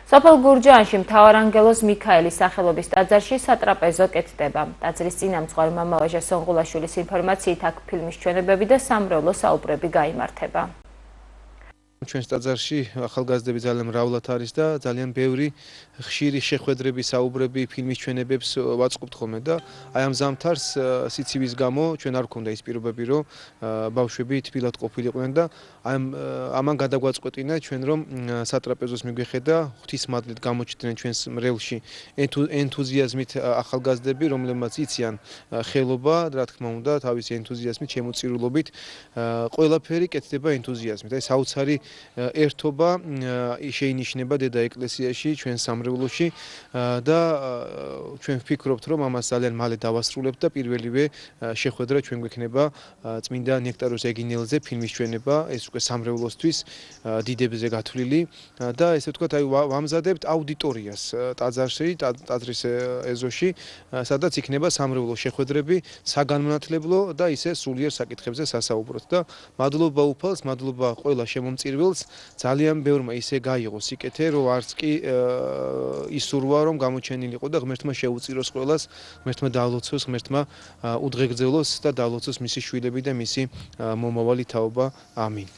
სოფელ გურჯაანში მთავარანგელოზ მიქაელის სახელობის ტაძარში სატრაპეზო კეთდება. ტაძრის წინამძღვარი მამალაჟა სონღულაშვილის ინფორმაციით აქ ფილმის ჩვენებები და სამრევლო საუბრები გაიმართება. ჩვენს ტაძარში ახალგაზრდები ძალიან მრავლად არის და ძალიან ბევრი ხშირი შეხვედრები, საუბრები, ფილმის ჩვენებებს ვაწყობთ ხოლმე და აი ამ ზამთარს სიცივის გამო ჩვენ არ გვქონდა ის პირობები, რომ ბავშვები თბილად ყოფილიყვნენ და აი ამან გადაგვაწყვეტინა ჩვენ რომ სატრაპეზოს მიგვეხედა ღვთისმადლით გამოჩნდნენ ჩვენს მრევლში ენთუზიაზმით ახალგაზრდები, რომლებმაც იციან ხელობა, რა თქმა უნდა, თავისი ენთუზიაზმით, შემოწირულობით ყველაფერი კეთდება ენთუზიაზმით. აი საოცარი ერთობა შეინიშნება დედა ეკლესიაში, ჩვენ სამრევლოში და ჩვენ ვფიქრობთ, რომ ამას ძალიან მალე დავასრულებთ და პირველივე შეხვედრა ჩვენ გვექნება წმინდა ნექტაროს ეგინელზე ფილმის ჩვენება, ეს უკვე სამრევლოსთვის დიდებზე გათვლილი და ესე ვთქვათ, აი ვამზადებთ აუდიტორიას ტაძარში, ტაძრის ეზოში, სადაც იქნება სამრევლო შეხვედრები, საგანმანათლებლო და ისე სულიერ საკითხებზე სასაუბროთ და მადლობა უფალს, მადლობა ყველა შემომწირველს, ძალიან ბევრმა ისე გაიღო სიკეთე, რომ არც კი ისურვა, რომ გამოჩენილიყო და ღმერთმა შეუწიროს ყველას, ღმერთმა დაალოცოს, ღმერთმა უდღეგრძელოს და დაალოცოს მისი შვილები და მისი მომავალი თაობა. ამინ.